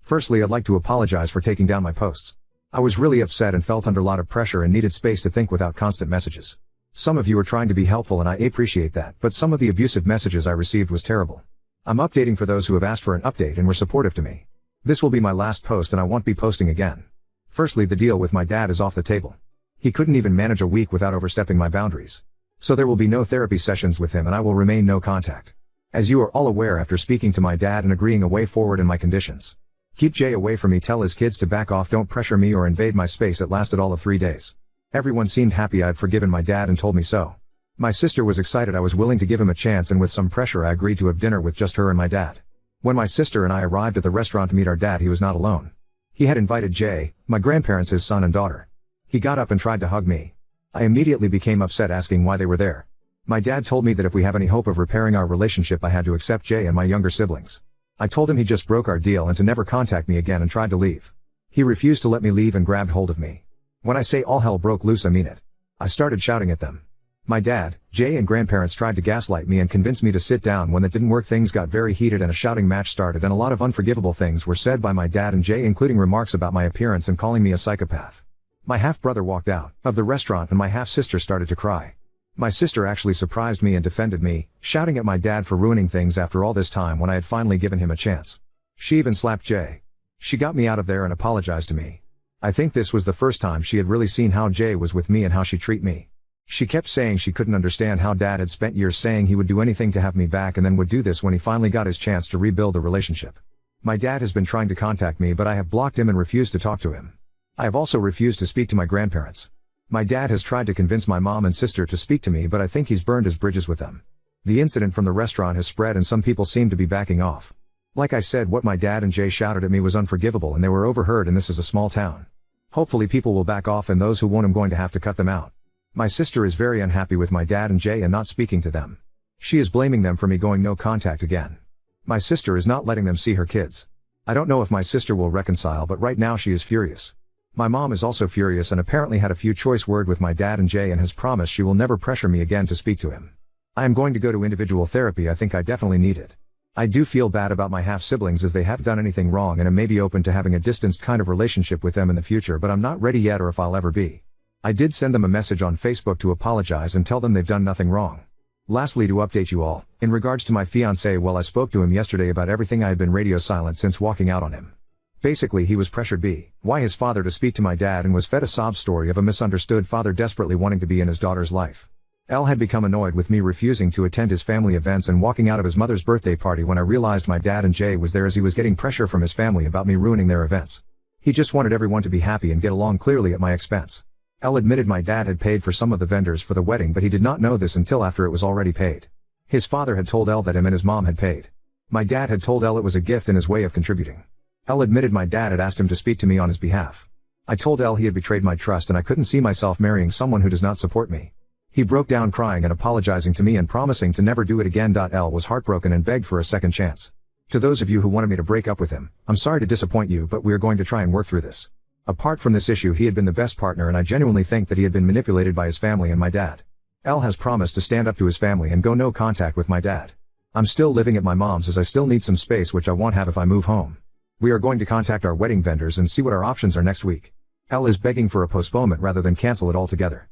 Firstly, I'd like to apologize for taking down my posts. I was really upset and felt under a lot of pressure and needed space to think without constant messages. Some of you are trying to be helpful and I appreciate that, but some of the abusive messages I received was terrible. I'm updating for those who have asked for an update and were supportive to me. This will be my last post and I won't be posting again. Firstly, the deal with my dad is off the table. He couldn't even manage a week without overstepping my boundaries. So there will be no therapy sessions with him and I will remain no contact. As you are all aware after speaking to my dad and agreeing a way forward in my conditions. Keep Jay away from me, tell his kids to back off, don't pressure me or invade my space. It lasted all of 3 days. Everyone seemed happy I'd forgiven my dad and told me so. My sister was excited I was willing to give him a chance and with some pressure I agreed to have dinner with just her and my dad. When my sister and I arrived at the restaurant to meet our dad, he was not alone. He had invited Jay, my grandparents, his son and daughter. He got up and tried to hug me. I immediately became upset asking why they were there. My dad told me that if we have any hope of repairing our relationship I had to accept Jay and my younger siblings. I told him he just broke our deal and to never contact me again and tried to leave. He refused to let me leave and grabbed hold of me. When I say all hell broke loose, I mean it. I started shouting at them. My dad, Jay and grandparents tried to gaslight me and convince me to sit down. When that didn't work, things got very heated and a shouting match started and a lot of unforgivable things were said by my dad and Jay, including remarks about my appearance and calling me a psychopath. My half-brother walked out of the restaurant and my half-sister started to cry. My sister actually surprised me and defended me, shouting at my dad for ruining things after all this time when I had finally given him a chance. She even slapped Jay. She got me out of there and apologized to me. I think this was the first time she had really seen how Jay was with me and how she treated me. She kept saying she couldn't understand how dad had spent years saying he would do anything to have me back and then would do this when he finally got his chance to rebuild the relationship. My dad has been trying to contact me but I have blocked him and refused to talk to him. I have also refused to speak to my grandparents. My dad has tried to convince my mom and sister to speak to me but I think he's burned his bridges with them. The incident from the restaurant has spread and some people seem to be backing off. Like I said, what my dad and Jay shouted at me was unforgivable and they were overheard and this is a small town. Hopefully people will back off and those who won't, I'm going to have to cut them out. My sister is very unhappy with my dad and Jay and not speaking to them. She is blaming them for me going no contact again. My sister is not letting them see her kids. I don't know if my sister will reconcile but right now she is furious. My mom is also furious and apparently had a few choice words with my dad and Jay and has promised she will never pressure me again to speak to him. I am going to go to individual therapy. I think I definitely need it. I do feel bad about my half-siblings as they haven't done anything wrong and I may be open to having a distanced kind of relationship with them in the future but I'm not ready yet or if I'll ever be. I did send them a message on Facebook to apologize and tell them they've done nothing wrong. Lastly, to update you all, in regards to my fiancé, well, I spoke to him yesterday about everything. I had been radio silent since walking out on him. Basically he was pressured by his father to speak to my dad and was fed a sob story of a misunderstood father desperately wanting to be in his daughter's life. L had become annoyed with me refusing to attend his family events and walking out of his mother's birthday party when I realized my dad and Jay was there as he was getting pressure from his family about me ruining their events. He just wanted everyone to be happy and get along, clearly at my expense. L admitted my dad had paid for some of the vendors for the wedding but he did not know this until after it was already paid. His father had told L that him and his mom had paid. My dad had told L it was a gift and his way of contributing. L admitted my dad had asked him to speak to me on his behalf. I told L he had betrayed my trust and I couldn't see myself marrying someone who does not support me. He broke down crying and apologizing to me and promising to never do it again. L was heartbroken and begged for a second chance. To those of you who wanted me to break up with him, I'm sorry to disappoint you but we are going to try and work through this. Apart from this issue, he had been the best partner and I genuinely think that he had been manipulated by his family and my dad. L has promised to stand up to his family and go no contact with my dad. I'm still living at my mom's as I still need some space which I won't have if I move home. We are going to contact our wedding vendors and see what our options are next week. L is begging for a postponement rather than cancel it altogether.